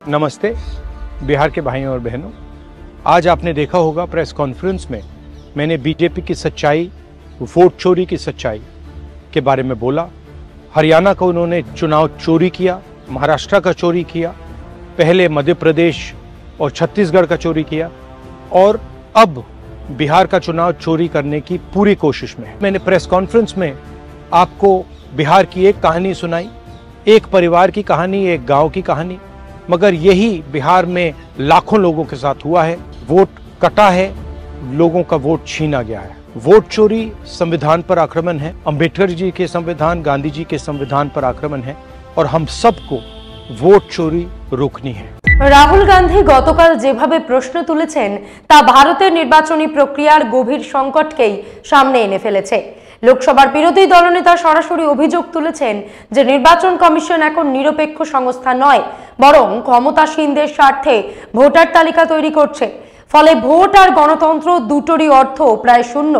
नमस्ते बिहार के भाइयों और बहनों। आज आपने देखा होगा प्रेस कॉन्फ्रेंस में मैंने बीजेपी की सच्चाई, वोट चोरी की सच्चाई के बारे में बोला। हरियाणा का उन्होंने चुनाव चोरी किया, महाराष्ट्र का चोरी किया, पहले मध्य प्रदेश और छत्तीसगढ़ का चोरी किया और अब बिहार का चुनाव चोरी करने की पूरी कोशिश में है। मैंने प्रेस कॉन्फ्रेंस में आपको बिहार की एक कहानी सुनाई, एक परिवार की कहानी, एक गांव की कहानी, मगर यही बिहार में लाखों लोगों के साथ हुआ है। वोट कटा है, लोगों का वोट छीना गया है। वोट चोरी संविधान पर आक्रमण है, अंबेडकर जी के संविधान, गांधी जी के संविधान पर आक्रमण है और हम सबको वोट चोरी रोकनी है। রাহুল গান্ধী গতকাল যেভাবে প্রশ্ন তুলেছেন তা ভারতের নির্বাচনী প্রক্রিয়ার গভীর সংকটকেই সামনে এনে ফেলেছে। লোকসভার বিরোধী দলনেতা সরাসরি অভিযোগ তুলেছেন যে নির্বাচন কমিশন এখন নিরপেক্ষ সংস্থা নয়, বরং ক্ষমতাসীনদের স্বার্থে ভোটার তালিকা তৈরি করছে। ফলে ভোট আর গণতন্ত্র দুটোরই অর্থ প্রায় শূন্য।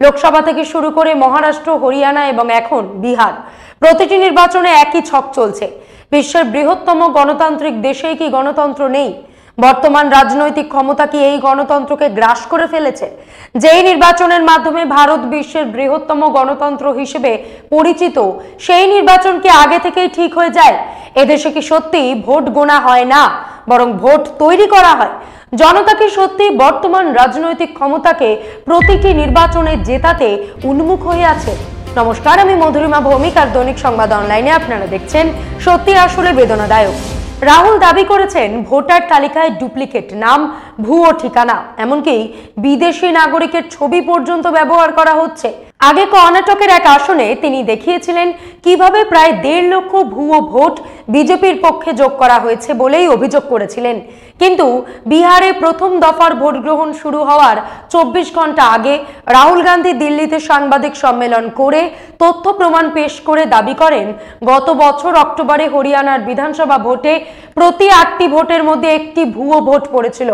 লোকসভা থেকে শুরু করে মহারাষ্ট্র, হরিয়ানা এবং এখন বিহার, প্রতিটি নির্বাচনে একই ছক চলছে। বিশ্বের বৃহত্তম গণতান্ত্রিক দেশেই কি গণতন্ত্র নেই? বর্তমান রাজনৈতিক ক্ষমতা কি এই গণতন্ত্রকে গ্রাস করে ফেলেছে? যেই নির্বাচনের মাধ্যমে ভারত বিশ্বের বৃহত্তম গণতন্ত্র হিসেবে পরিচিত, সেই নির্বাচন কি আগে থেকেই ঠিক হয়ে যায়? এদেশে কি সত্যি ভোট গোনা হয় না, বরং ভোট তৈরি করা হয়? জনতা কি সত্যি বর্তমান রাজনৈতিক ক্ষমতাকে প্রতিটি নির্বাচনে জেতাতে উন্মুখ হয়ে আছে? নমস্কার, আমি মধুরিমা ভৌমিক আর দৈনিক সংবাদ অনলাইনে আপনারা দেখছেন সত্যি আসলে বেদনাদায়ক। রাহুল দাবি করেছেন ভোটার তালিকায় ডুপ্লিকেট নাম, ভুয়ো ঠিকানা, এমনকি বিদেশি নাগরিকের ছবি পর্যন্ত ব্যবহার করা হচ্ছে। আগে কর্ণাটকের এক আসনে তিনি দেখিয়েছিলেন কিভাবে প্রায় 1.5 লক্ষ ভুয়ো ভোট বিজেপির পক্ষে যোগ করা হয়েছে বলেই অভিযোগ করেছিলেন। কিন্তু বিহারে প্রথম দফার ভোট গ্রহণ শুরু হওয়ার 24 ঘন্টা আগে রাহুল গান্ধী দিল্লিতে সাংবাদিক সম্মেলন করে তথ্য প্রমাণ পেশ করে দাবি করেন গত বছর অক্টোবরে হরিয়ানার বিধানসভা ভোটে প্রতি 8টি ভোটের মধ্যে একটি ভুয়ো ভোট পড়েছিল।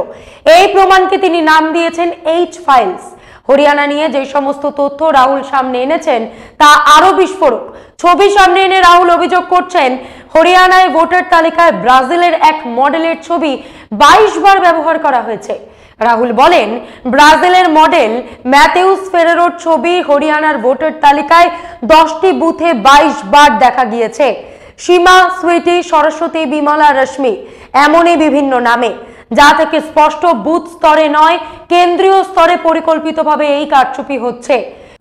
এই প্রমাণকে তিনি নাম দিয়েছেন এইচ ফাইলস। হরিয়ানা নিয়ে যে সমস্ত তথ্য রাহুল সামনে এনেছেন তা আরো বিস্ফোরক। ছবি সামনে এনে রাহুল অভিযোগ করছেন হরিয়ানায় ভোটার তালিকায় ব্রাজিলের এক মডেলের ছবি 22 বার ব্যবহার করা হয়েছে। রাহুল বলেন ব্রাজিলের মডেল ম্যাথিউস ফেরেরোর ছবি হরিয়ানার ভোটার তালিকায় 10টি বুথে 22 বার দেখা গিয়েছে। সীমা, সুইটি, সরস্বতী, বিমলা, রশ্মি, এমনই বিভিন্ন নামে, যা থেকে স্পষ্ট বুথ স্তরে নয় কেন্দ্রীয় স্তরে পরিকল্পিতভাবে এই কারচুপি হচ্ছে।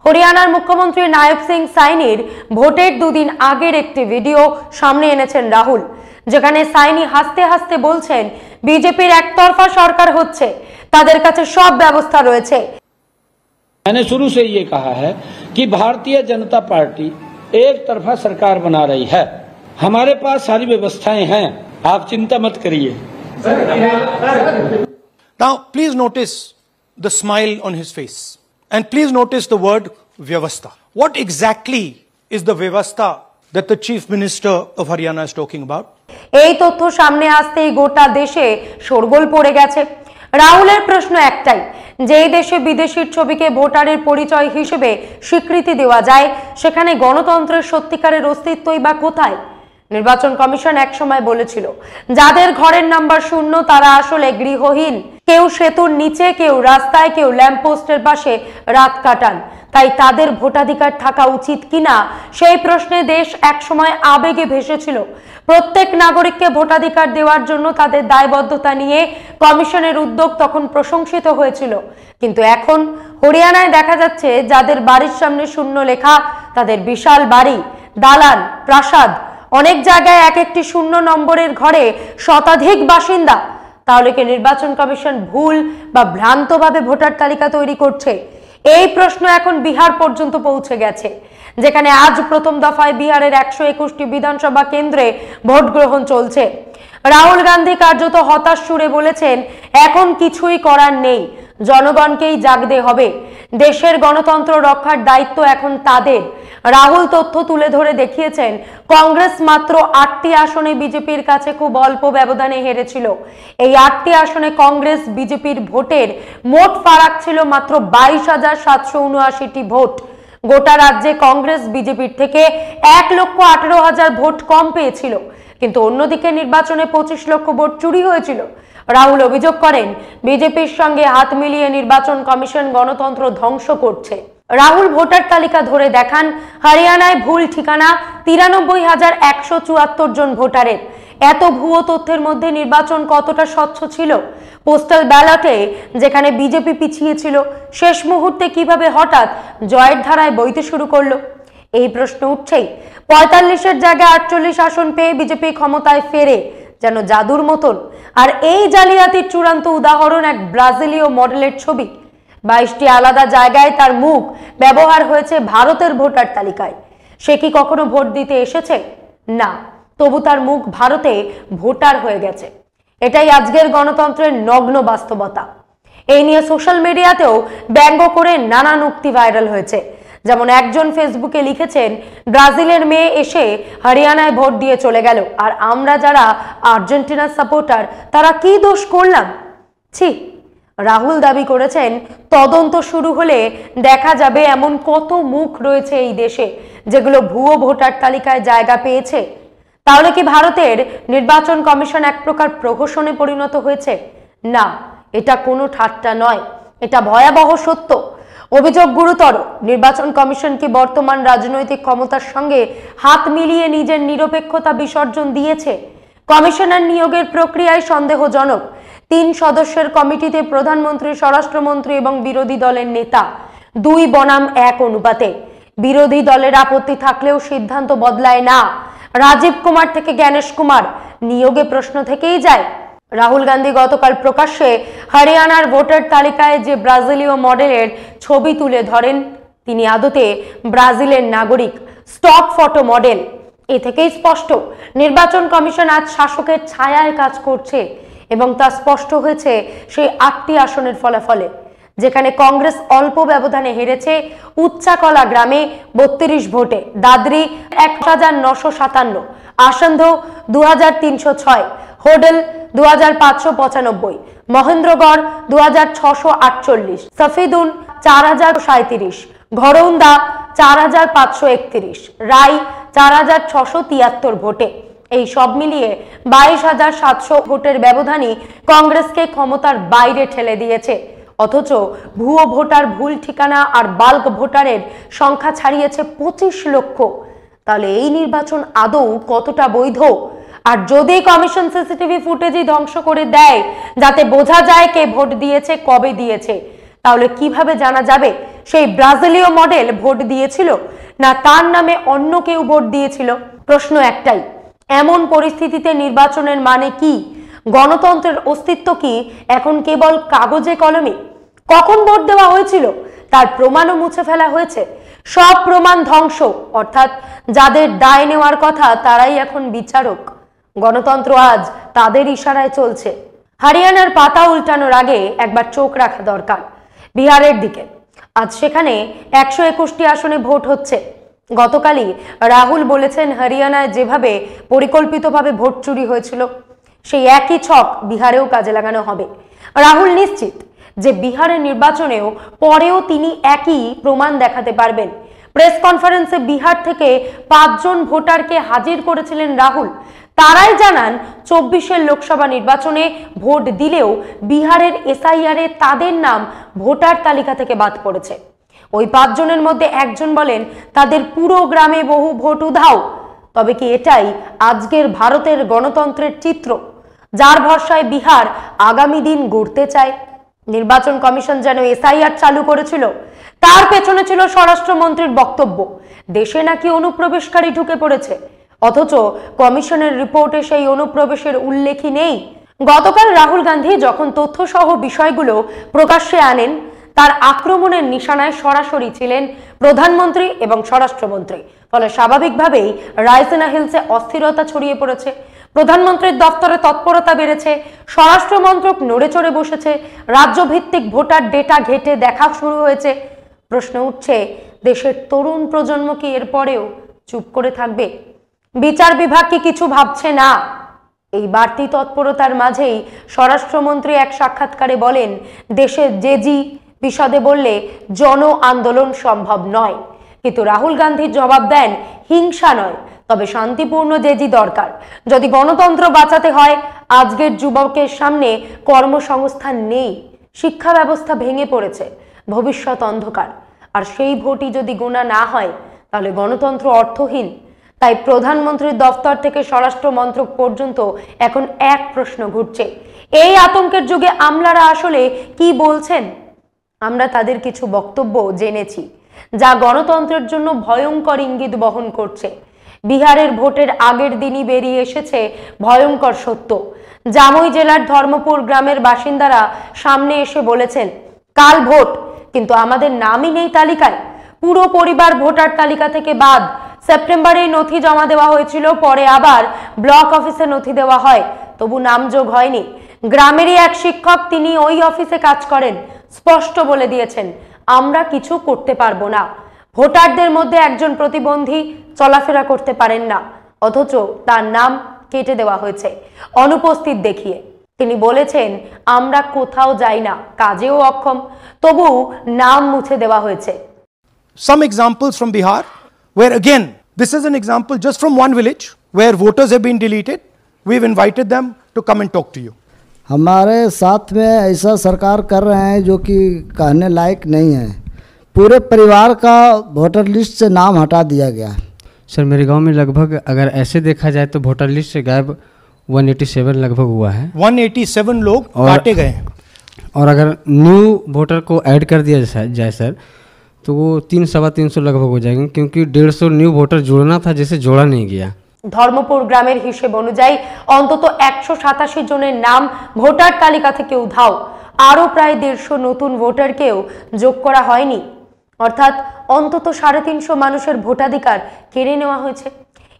হরিয়ানার মুখ্যমন্ত্রী নায়ব সিং সাইনির ভোটের 2 দিন আগের একটি ভিডিও সামনে এনেছেন রাহুল, যেখানে সাইনি হাসতে হাসতে বলছেন বিজেপির একতরফা সরকার হচ্ছে, তাদের কাছে সব ব্যবস্থা রয়েছে। मैंने शुरू से ये कहा है कि भारतीय जनता पार्टी एक तरफा सरकार बना रही है, हमारे पास सारी व्यवस्थाएं हैं, आप चिंता मत करिए। Now please notice the smile on his face and please notice the word vyavastha. What exactly is the vyavastha that the chief minister of Haryana is talking about? এই তথ্য সামনে আসতেই গোটা দেশে শোরগোল পড়ে গেছে। রাহুলের প্রশ্ন একটাই, যেই দেশে বিদেশির ছবিকে ভোটারের পরিচয় হিসেবে স্বীকৃতি দেওয়া যায়, সেখানে গণতন্ত্রের সত্যিকারের অস্তিত্বই বা কোথায়? নির্বাচন কমিশন এক সময় বলেছিল যাদের ঘরের নাম্বার 0 তারা আসলে গৃহহীন। কেউ সেতুর নিচে, কেউ রাস্তায়, কেউ ল্যাম্পপোস্টের পাশে রাত কাটান। তাই তাদের ভোটাধিকার থাকা উচিত কিনা সেই প্রশ্নে দেশ এক সময় আবেগে ভেসেছিল। প্রত্যেক নাগরিককে ভোটাধিকার দেওয়ার জন্য তাদের দায়বদ্ধতা নিয়ে কমিশনের উদ্যোগ তখন প্রশংসিত হয়েছিল। কিন্তু এখন হরিয়ানায় দেখা যাচ্ছে যাদের বাড়ির সামনে 0 লেখা, তাদের বিশাল বাড়ি, দালান, প্রাসাদ, অনেক জায়গায় এক একটি 0 নম্বরের ঘরে শতাধিক বাসিন্দা। তাহলে কি নির্বাচন কমিশন ভুল বা ভ্রান্তভাবে ভোটার তালিকা তৈরি করছে? এই প্রশ্ন এখন বিহার পর্যন্ত পৌঁছে গেছে, যেখানে আজ প্রথম দফায় বিহারের 121টি বিধানসভা কেন্দ্রে ভোট গ্রহণ চলছে। রাহুল গান্ধী কার্যত হতাশ সুরে বলেছেন এখন কিছুই করার নেই, জনগণকেই জাগতে হবে, দেশের গণতন্ত্র রক্ষার দায়িত্ব এখন তাদের। রাহুল তথ্য তুলে ধরে দেখিয়েছেন কংগ্রেস মাত্র 8টি আসনে বিজেপির কাছে খুব অল্প ব্যবধানে হেরেছিল। এই 8টি আসনে কংগ্রেস বিজেপির ভোটের মোট ফারাক ছিল মাত্র 22,779টি ভোট। গোটা রাজ্যে কংগ্রেস বিজেপির থেকে 1,18,000 ভোট কম পেয়েছিল। কিন্তু অন্যদিকে নির্বাচনে 25 লক্ষ ভোট চুরি হয়েছিল। রাহুল অভিযোগ করেন বিজেপির সঙ্গে হাত মিলিয়ে নির্বাচন কমিশন গণতন্ত্র ধ্বংস করছে। রাহুল ভোটার তালিকা ধরে দেখান হরিয়ানায় ভুল ঠিকানা 93,174 জন ভোটারের। এত ভুয়ো তথ্যের মধ্যে নির্বাচন কতটা স্বচ্ছ ছিল? পোস্টাল ব্যালটে যেখানে বিজেপি পিছিয়ে ছিল, শেষ মুহূর্তে কিভাবে হঠাৎ জয়ের ধারায় বইতে শুরু করলো? এই প্রশ্ন উঠছেই। 45-এর জায়গায় 48 আসন পেয়ে বিজেপি ক্ষমতায় ফেরে যেন জাদুর মতন। আর এই জালিয়াতির চূড়ান্ত উদাহরণ এক ব্রাজিলীয় মডেলের ছবি। 22টি আলাদা জায়গায় তার মুখ ব্যবহার হয়েছে ভারতের ভোটার তালিকায়। সে কি কখনো ভোট দিতে এসেছে? না, তবু তার মুখ ভারতে ভোটার হয়ে গেছে। এটাই আজকের গণতন্ত্রের নগ্ন বাস্তবতা। এই নিয়ে সোশ্যাল মিডিয়াতেও ব্যঙ্গ করে নানান উক্তি ভাইরাল হয়েছে। যেমন একজন ফেসবুকে লিখেছেন, ব্রাজিলের মেয়ে এসে হরিয়ানায় ভোট দিয়ে চলে গেল, আর আমরা যারা আর্জেন্টিনার সাপোর্টার তারা কি দোষ করলাম? ছি। রাহুল দাবি করেছেন তদন্ত শুরু হলে দেখা যাবে এমন কত মুখ রয়েছে এই দেশে যেগুলো ভুয়ো ভোটার তালিকায় জায়গা পেয়েছে। তাহলে কি ভারতের নির্বাচন কমিশন এক প্রকার প্রহসনে পরিণত হয়েছে? না, এটা কোনো ঠাট্টা নয়, এটা ভয়াবহ সত্য। অভিযোগ গুরুতর। নির্বাচন কমিশন কি বর্তমান রাজনৈতিক ক্ষমতার সঙ্গে হাত মিলিয়ে নিজের নিরপেক্ষতা বিসর্জন দিয়েছে? কমিশনার নিয়োগের প্রক্রিয়ায় সন্দেহজনক। 3 সদস্যের কমিটিতে প্রধানমন্ত্রী, স্বরাষ্ট্রমন্ত্রী এবং বিরোধী দলের নেতা, 2 বনাম 1 অনুপাতে। বিরোধী দলের আপত্তি থাকলেও সিদ্ধান্ত বদলায় না। রাজীব কুমার থেকে জ্ঞানেশ কুমার, নিয়োগে প্রশ্ন থেকেই যায়। রাহুল গান্ধী গতকাল প্রকাশ্যে হরিয়ানার ভোটার তালিকায় যে ব্রাজিলীয় মডেলের ছবি তুলে ধরেন, তিনি আদতে ব্রাজিলের নাগরিক, স্টক ফটো মডেল। এ থেকেই স্পষ্ট নির্বাচন কমিশন আজ শাসকের ছায়ায় কাজ করছে, এবং তা স্পষ্ট হয়েছে সেই 8টি আসনের ফলাফলে, যেখানে কংগ্রেস অল্প ব্যবধানে হেরেছে উচ্চাকলা গ্রামে 32 ভোটে, দাদরি 1957, আসন্ধ 2306, হোডেল 2595, মহেন্দ্রগড় 2648, সফিদুন 4037, ঘরৌন্দা 4531, রায় 4673 ভোটে। এই সব মিলিয়ে 22,700 ভোটের ব্যবধানই কংগ্রেসকে ক্ষমতার বাইরে ঠেলে দিয়েছে। অথচ ভুয়ো ভোটার, ভুল ঠিকানা আর বাল্ক ভোটারের সংখ্যা ছাড়িয়েছে 25 লক্ষ। তাহলে এই নির্বাচন আদৌ কতটা বৈধ? আর যদি কমিশন সিসিটিভি ফুটেজই ধ্বংস করে দেয় যাতে বোঝা যায় কে ভোট দিয়েছে, কবে দিয়েছে, তাহলে কিভাবে জানা যাবে সেই ব্রাজিলীয় মডেল ভোট দিয়েছিল না তার নামে অন্য কেউ ভোট দিয়েছিল? প্রশ্ন একটাই, এমন পরিস্থিতিতে নির্বাচনের মানে কি? গণতন্ত্রের অস্তিত্ব কি এখন কেবল কাগজে কলমে? কখন ভোট দেওয়া হয়েছিল তার প্রমাণও মুছে ফেলা হয়েছে। সব প্রমাণ ধ্বংস, অর্থাৎ যাদের দায় নেওয়ার কথা তারাই এখন বিচারক। গণতন্ত্র আজ তাদের ইশারায় চলছে। হরিয়ানার পাতা উল্টানোর আগে একবার চোখ রাখা দরকার বিহারের দিকে। আজ সেখানে 121টি আসনে ভোট হচ্ছে। গতকালই রাহুল বলেছেন হরিয়ানায় যেভাবে পরিকল্পিতভাবে ভোট চুরি হয়েছিল সেই একই ছক বিহারেও কাজে লাগানো হবে। রাহুল নিশ্চিত যে বিহারের নির্বাচনেও পরেও তিনি একই প্রমাণ দেখাতে পারবেন। প্রেস কনফারেন্সে বিহার থেকে 5 জন ভোটারকে হাজির করেছিলেন রাহুল। তারাই জানান 24-এর লোকসভা নির্বাচনে ভোট দিলেও বিহারের এসআইআরে তাদের নাম ভোটার তালিকা থেকে বাদ পড়েছে। ওই 5 জনের মধ্যে একজন বলেন তাদের পুরো গ্রামে বহু ভোট উধাও। তবে কি এটাই আজকের ভারতের গণতন্ত্রের চিত্র, যার ভরসায় বিহার আগামী দিন গড়তে চায়? নির্বাচন কমিশন যেন এসআইআর চালু করেছিল, তার পেছনে ছিল স্বরাষ্ট্রমন্ত্রীর বক্তব্য দেশে নাকি অনুপ্রবেশকারী ঢুকে পড়েছে, অথচ কমিশনের রিপোর্টে সেই অনুপ্রবেশের উল্লেখই নেই। গতকাল রাহুল গান্ধী যখন তথ্যসহ বিষয়গুলো প্রকাশ্যে আনেন, তার আক্রমণের নিশানায় সরাসরি ছিলেন প্রধানমন্ত্রী এবং স্বরাষ্ট্রমন্ত্রী। ফলে স্বাভাবিকভাবেই রায়সিনা হিলসে অস্থিরতা ছড়িয়ে পড়েছে। প্রধানমন্ত্রীর দপ্তরে তৎপরতা বেড়েছে, স্বরাষ্ট্র মন্ত্রক নড়ে চড়ে বসেছে, রাজ্যভিত্তিক ভোটার ডেটা ঘেটে দেখা শুরু হয়েছে। প্রশ্ন উঠছে, দেশের তরুণ প্রজন্ম কি এরপরেও চুপ করে থাকবে? বিচার বিভাগ কি কিছু ভাবছে না? এই বাড়তি তৎপরতার মাঝেই স্বরাষ্ট্রমন্ত্রী এক সাক্ষাৎকারে বলেন, দেশের জেজি বিশদে বললে জন আন্দোলন সম্ভব নয়। কিন্তু রাহুল গান্ধী জবাব দেন, হিংসা নয়, তবে শান্তিপূর্ণ জেদি দরকার। যদি গণতন্ত্র বাঁচাতে হয়, আজকের যুবকের সামনে কর্মসংস্থান নেই, শিক্ষা ব্যবস্থা ভেঙে পড়েছে, ভবিষ্যৎ অন্ধকার। আর সেই ভোটই যদি গোনা না হয়, তাহলে গণতন্ত্র অর্থহীন। তাই প্রধানমন্ত্রীর দফতর থেকে স্বরাষ্ট্র মন্ত্রক পর্যন্ত এখন এক প্রশ্ন ঘুরছে, এই আতঙ্কের যুগে আমলারা আসলে কি বলছেন? আমরা তাদের কিছু বক্তব্য জেনেছি, যা গণতন্ত্রের জন্য ভয়ঙ্কর ইঙ্গিত বহন করছে। বিহারের ভোটের আগের দিনই বেরিয়ে এসেছে ভয়ঙ্কর সত্য। জামুই জেলার ধর্মপুর গ্রামের বাসিন্দারা সামনে এসে বলেছেন, কাল ভোট, কিন্তু আমাদের নামই নেই তালিকায়। পুরো পরিবার ভোটার তালিকা থেকে বাদ। সেপ্টেম্বরে নথি জমা দেওয়া হয়েছিল, পরে আবার ব্লক অফিসে নথি দেওয়া হয়, তবু নামযোগ হয়নি। গ্রামেরই এক শিক্ষক, তিনি ওই অফিসে কাজ করেন, স্পষ্ট বলে দিয়েছেন, আমরা কিছু করতে পারবো না। ভোটারদের মধ্যে একজন প্রতিবন্ধী, চলাফেরা করতে পারেন না, অথচ তার নাম কেটে দেওয়া হয়েছে অনুপস্থিত দেখিয়ে। তিনি বলেছেন, আমরা কোথাও যাই না, কাজেও অক্ষম, তবু নাম মুছে দেওয়া হয়েছে। Some examples from Bihar, where again, this is an example just from one village where voters have been deleted. We've invited them to come and talk to you. हमारे साथ में ऐसा सरकार कर रहे हैं जो कि कहने लायक नहीं है। पूरे परिवार का वोटर लिस्ट से नाम हटा दिया गया। सर मेरे गांव में लगभग अगर ऐसे देखा जाए तो वोटर लिस्ट से गायब 187 लगभग हुआ है। 187 लोग काटे गए हैं। और अगर न्यू वोटर को ऐड कर दिया जाए सर, तो वो 300-350 लगभग हो जाएंगे, क्योंकि 150 न्यू वोटर जोड़ना था जिसे जोड़ा नहीं गया। ধর্মপুর গ্রামের হিসেব অনুযায়ী অন্তত 187 জনের নাম ভোটার তালিকা থেকে উধাও। আরও প্রায় 150 নতুন ভোটারকেও যোগ করা হয়নি, অর্থাৎ অন্তত 350 মানুষের ভোটাধিকার কেড়ে নেওয়া হয়েছে।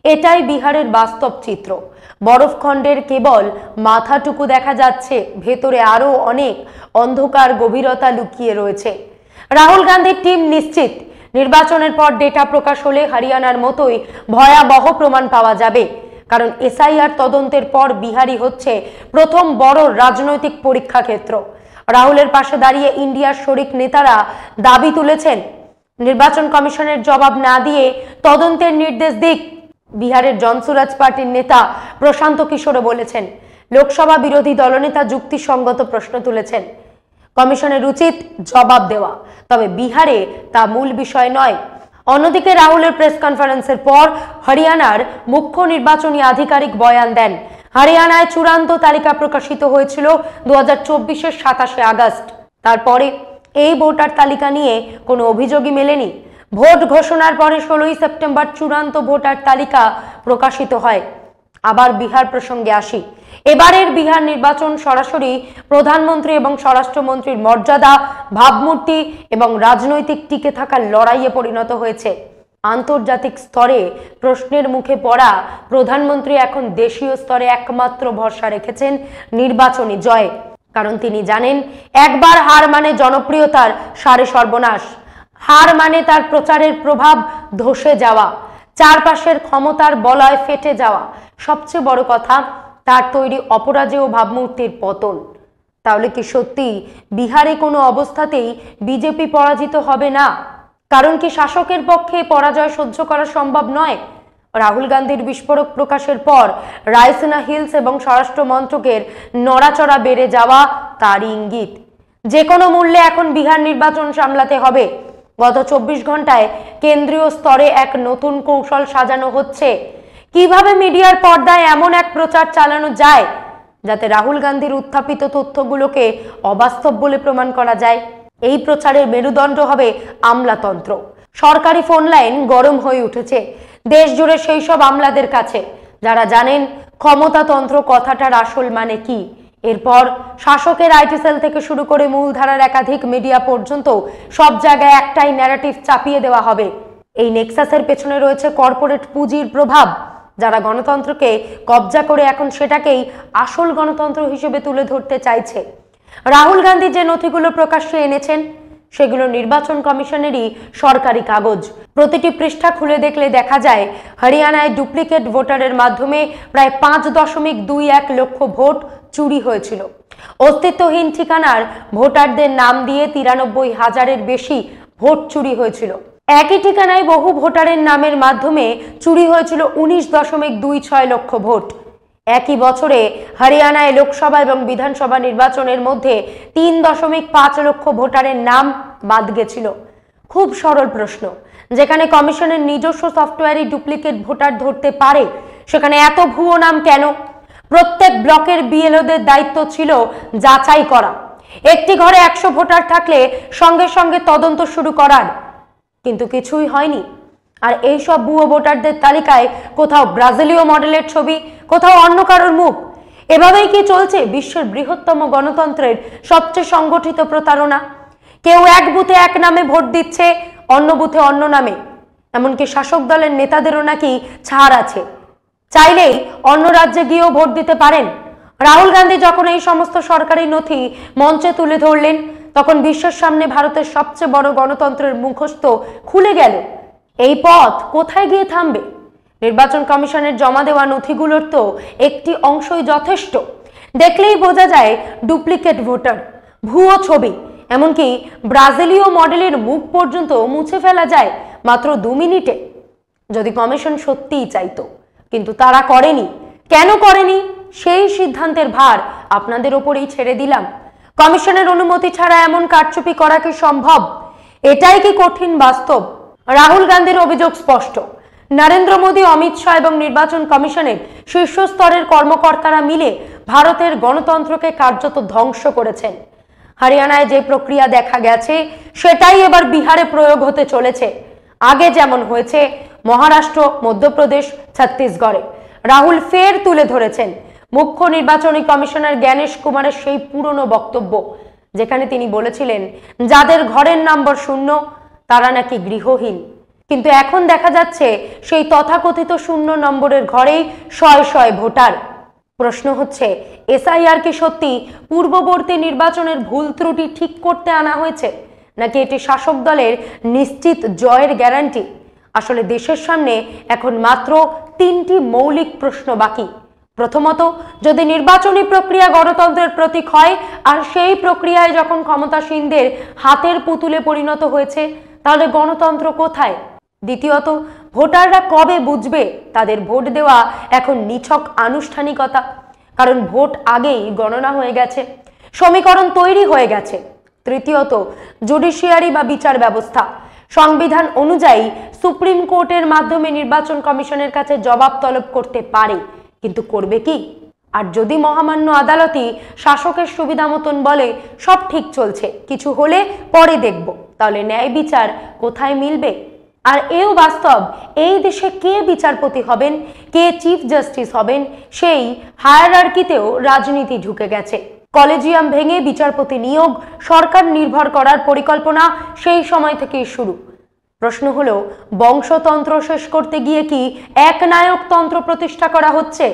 এটাই বিহারের বাস্তব চিত্র। বরফখণ্ডের কেবল মাথাটুকু দেখা যাচ্ছে, ভেতরে আরও অনেক অন্ধকার গভীরতা লুকিয়ে রয়েছে। রাহুল গান্ধীর টিম নিশ্চিত, নির্বাচনের পর ডেটা প্রকাশ হলে হরিয়ানার মতোই ভয়াবহ প্রমাণ পাওয়া যাবে। কারণ এসআইআর তদন্তের পর বিহারই হচ্ছে প্রথম বড় রাজনৈতিক পরীক্ষা ক্ষেত্র। রাহুলের পাশে দাঁড়িয়ে ইন্ডিয়ার শরিক নেতারা দাবি তুলেছেন, নির্বাচন কমিশনের জবাব না দিয়ে তদন্তের নির্দেশ দিক। বিহারের জনসুরাজ পার্টির নেতা প্রশান্ত কিশোরও বলেছেন, লোকসভা বিরোধী দলনেতা যুক্তিসঙ্গত প্রশ্ন তুলেছেন, কমিশনের উচিত জবাব দেওয়া, তবে বিহারে তা মূল বিষয় নয়। অন্যদিকে রাহুলের প্রেস কনফারেন্সের পর হরিয়ানার মুখ্য নির্বাচনী আধিকারিক বয়ান দেন। হরিয়ানায় চূড়ান্ত তালিকা প্রকাশিত হয়েছিল 2024-এর 27শে আগস্ট। তারপরে এই ভোটার তালিকা নিয়ে কোনো অভিযোগই মেলেনি। ভোট ঘোষণার পরে 16ই সেপ্টেম্বর চূড়ান্ত ভোটার তালিকা প্রকাশিত হয়। আবার বিহার প্রসঙ্গে আসি। এবারের বিহার নির্বাচন সরাসরি প্রধানমন্ত্রী এবং স্বরাষ্ট্রমন্ত্রীর মর্যাদা, ভাবমূর্তি এবং রাজনৈতিক টিকে থাকার লড়াইয়ে পরিণত হয়েছে। আন্তর্জাতিক স্তরে প্রশ্নের মুখে পড়া প্রধানমন্ত্রী এখন দেশীয় স্তরে একমাত্র ভরসা রেখেছেন নির্বাচনী জয়। কারণ তিনি জানেন, একবার হার মানে জনপ্রিয়তার সারে সর্বনাশ, হার মানে তার প্রচারের প্রভাব ধসে যাওয়া, চারপাশের ক্ষমতার বলয় ফেটে যাওয়া, সবচেয়ে বড় কথা তার তৈরি অপরাজেয় ভাবমূর্তির পতন। তাহলে কি সত্যি বিহারে কোনো অবস্থাতেই বিজেপি পরাজিত হবে না? কারণ কি শাসকের পক্ষে পরাজয় সহ্য করা সম্ভব নয়? রাহুল গান্ধীর বিস্ফোরক প্রকাশের পর রায়সিনা হিলস এবং স্বরাষ্ট্র মন্ত্রকের নড়াচড়া বেড়ে যাওয়া তারই ইঙ্গিত। যে কোনো মূল্যে এখন বিহার নির্বাচন সামলাতে হবে। গত 24 ঘন্টায় কেন্দ্রীয় স্তরে এক নতুন কৌশল সাজানো হচ্ছে। কিভাবে মিডিয়ার পর্দায় এমন এক প্রচার চালানো যায় যাতে রাহুল গান্ধীর উত্থাপিত তথ্যগুলোকে অবাস্তব বলে প্রমাণ করা যায়। এই প্রচারের মেরুদণ্ড হবে আমলাতন্ত্র। সরকারি ফোন লাইন গরম হয়ে উঠেছে দেশ জুড়ে সেই সব আমলাদের কাছে যারা জানেন ক্ষমতাতন্ত্র কথাটার আসল মানে কি। এরপর শাসকের আইটি সেল থেকে শুরু করে মূলধারার একাধিক মিডিয়া পর্যন্ত সব জায়গায় একটাই ন্যারেটিভ চাপিয়ে দেওয়া হবে। এই নেক্সাসের পেছনে রয়েছে কর্পোরেট পুঁজির প্রভাব, যারা গণতন্ত্রকে কবজা করে এখন সেটাকেই আসল গণতন্ত্র হিসেবে তুলে ধরতে চাইছে। রাহুল গান্ধী যে নথিগুলো প্রকাশ্যে এনেছেন সেগুলো নির্বাচন কমিশনেরই সরকারি কাগজ। প্রতিটি পৃষ্ঠা খুলে দেখলে দেখা যায় হরিয়ানায় ডুপ্লিকেট ভোটারের মাধ্যমে প্রায় 5.21 লক্ষ ভোট চুরি হয়েছিল। অস্তিত্বহীন ঠিকানার ভোটারদের নাম দিয়ে 93,000-এর বেশি ভোট চুরি হয়েছিল। একই ঠিকানায় বহু ভোটারের নামের মাধ্যমে চুরি হয়েছিল 19.26 লক্ষ ভোট। একই বছরে হরিয়ানায় লোকসভা এবং বিধানসভা নির্বাচনের মধ্যে 3.5 লক্ষ ভোটারের নাম বাদ গেছিল। খুব সরল প্রশ্ন, যেখানে কমিশনের নিজস্ব সফটওয়্যারই ডুপ্লিকেট ভোটার ধরতে পারে, সেখানে এত ভুয়ো নাম কেন? প্রত্যেক ব্লকের বিএলওদের দায়িত্ব ছিল যাচাই করা। একটি ঘরে 100 ভোটার থাকলে সঙ্গে সঙ্গে তদন্ত শুরু করার, কিন্তু কিছুই হয়নি। আর এই সব ভুয়ো ভোটারদের তালিকায় কোথাও ব্রাজিলীয় মডেলের ছবি, কোথাও অন্য কারোর মুখ। এভাবেই কি চলছে বিশ্বের বৃহত্তম গণতন্ত্রের সবচেয়ে সংগঠিত প্রতারণা? কেউ এক বুথে এক নামে ভোট দিচ্ছে, অন্য বুথে অন্য নামে। এমনকি শাসক দলের নেতাদেরও নাকি ছাড় আছে, চাইলেই অন্য রাজ্যে গিয়েও ভোট দিতে পারেন। রাহুল গান্ধী যখন এই সমস্ত সরকারি নথি মঞ্চে তুলে ধরলেন, তখন বিশ্বের সামনে ভারতের সবচেয়ে বড় গণতন্ত্রের মুখোশ খুলে গেল। এই পথ কোথায় গিয়ে থামবে? নির্বাচন কমিশনের জমা দেওয়া নথিগুলোর তো একটি অংশই যথেষ্ট। দেখলেই বোঝা যায় ডুপ্লিকেট ভোটার, ভুয়ো ছবি, এমনকি ব্রাজিলীয় মডেলের মুখ পর্যন্ত মুছে ফেলা যায় মাত্র 2 মিনিটে। যদি কমিশন সত্যিই চাইতো, কিন্তু তারা করেনি। কেন করেনি সেই সিদ্ধান্তের ভার আপনাদের ওপরেই ছেড়ে দিলাম। কমিশনের অনুমতি ছাড়া এমন কারচুপি করা কি সম্ভব? এটাই কি কঠিন বাস্তব? রাহুল গান্ধীর অভিযোগ স্পষ্ট। নরেন্দ্র মোদী, অমিত শাহ এবং নির্বাচন কমিশনের শীর্ষস্তরের কর্মকর্তারা মিলে ভারতের গণতন্ত্রকে কার্যত ধ্বংস করেছেন। হরিয়ানায় যে প্রক্রিয়া দেখা গেছে, সেটাই এবার বিহারে প্রয়োগ হতে চলেছে। আগে যেমন হয়েছে মহারাষ্ট্র, মধ্যপ্রদেশ, ছত্তিশগড়ে। রাহুল ফের তুলে ধরেছেন মুখ্য নির্বাচনী কমিশনার জ্ঞানেশ কুমারের সেই পুরনো বক্তব্য, যেখানে তিনি বলেছিলেন যাদের ঘরের নম্বর 0 তারা নাকি গৃহহীন। কিন্তু এখন দেখা যাচ্ছে সেই তথাকথিত 0 নম্বরের ঘরেই শয়ে শয়ে ভোটার। প্রশ্ন হচ্ছে, এসআইআর কি সত্যি পূর্ববর্তী নির্বাচনের ভুল ত্রুটি ঠিক করতে আনা হয়েছে, নাকি এটি শাসক দলের নিশ্চিত জয়ের গ্যারান্টি? আসলে দেশের সামনে এখন মাত্র 3টি মৌলিক প্রশ্ন বাকি। প্রথমত, যদি নির্বাচনী প্রক্রিয়া গণতন্ত্রের প্রতীক হয় আর সেই প্রক্রিয়ায় যখন ক্ষমতাসীনদের হাতের পুতুলে পরিণত হয়েছে, তাহলে গণতন্ত্র কোথায়? দ্বিতীয়ত, ভোটাররা কবে বুঝবে তাদের ভোট দেওয়া এখন নিছক আনুষ্ঠানিকতা? কারণ ভোট আগেই গণনা হয়ে গেছে, সমীকরণ তৈরি হয়ে গেছে। তৃতীয়ত, জুডিশিয়ারি বা বিচার ব্যবস্থা। সংবিধান অনুযায়ী সুপ্রিম কোর্টের মাধ্যমে নির্বাচন কমিশনের কাছে জবাব তলব করতে পারে, কিন্তু করবে কি? আর যদি মহামান্য আদালতই শাসকের সুবিধা মতন বলে সব ঠিক চলছে, কিছু হলে পরে দেখব, তাহলে ন্যায় বিচার কোথায় মিলবে? আর এও বাস্তব, এই দেশে কে বিচারপতি হবেন, কে চিফ জাস্টিস হবেন, সেই হায়ারার্কিতেও রাজনীতি ঢুকে গেছে। কলেজিয়াম ভেঙে বিচারপতি নিয়োগ, সরকার নির্ভর করার পরিকল্পনা সেই সময় থেকেই শুরু। প্রশ্ন হলো, বংশতন্ত্র শেষ করতে গিয়ে কি একনায়কতন্ত্র প্রতিষ্ঠা করা হচ্ছে?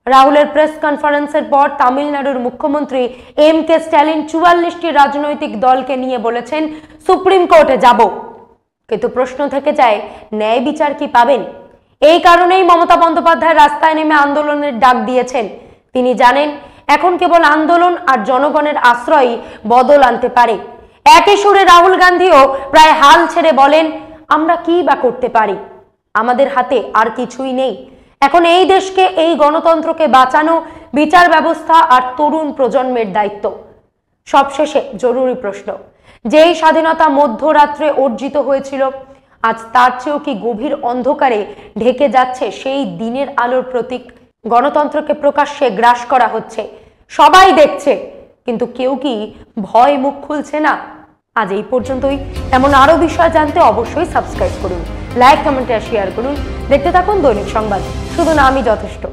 রাহুলের প্রেস কনফারেন্সের পর তামিলনাড়ুর মুখ্যমন্ত্রী MK স্ট্যালিন 44টি রাজনৈতিক দলকে নিয়ে বলেছেন সুপ্রিম কোর্টে যাব। কিন্তু প্রশ্ন থেকে যায়, ন্যায় বিচার কি পাবেন? এই কারণেই মমতা বন্দ্যোপাধ্যায় রাস্তায় নেমে আন্দোলনের ডাক দিয়েছেন। তিনি জানেন এখন কেবল আন্দোলন আর জনগণের আশ্রয়ই বদল আনতে পারে। একই সুরে রাহুল গান্ধীও প্রায় হাল ছেড়ে বলেন, আমরা কি বা করতে পারি? আমাদের হাতে আর কিছুই নেই। এখন এই দেশকে, এই গণতন্ত্রকে বাঁচানো বিচার ব্যবস্থা আর তরুণ প্রজন্মের দায়িত্ব। সবশেষে জরুরি প্রশ্ন, যেই স্বাধীনতা মধ্যরাত্রে অর্জিত হয়েছিল, আজ তার চেয়েও কি গভীর অন্ধকারে ঢেকে যাচ্ছে সেই দিনের আলোর প্রতীক? গণতন্ত্রকে প্রকাশ্যে গ্রাস করা হচ্ছে, সবাই দেখছে, কিন্তু কেউ কি ভয় মুখ খুলছে না? আজ এই পর্যন্তই। এমন আরো বিষয় জানতে অবশ্যই সাবস্ক্রাইব করুন, লাইক, কমেন্ট আর শেয়ার করুন। দেখতে থাকুন দৈনিক সংবাদ, শুধু না আমি যথেষ্ট।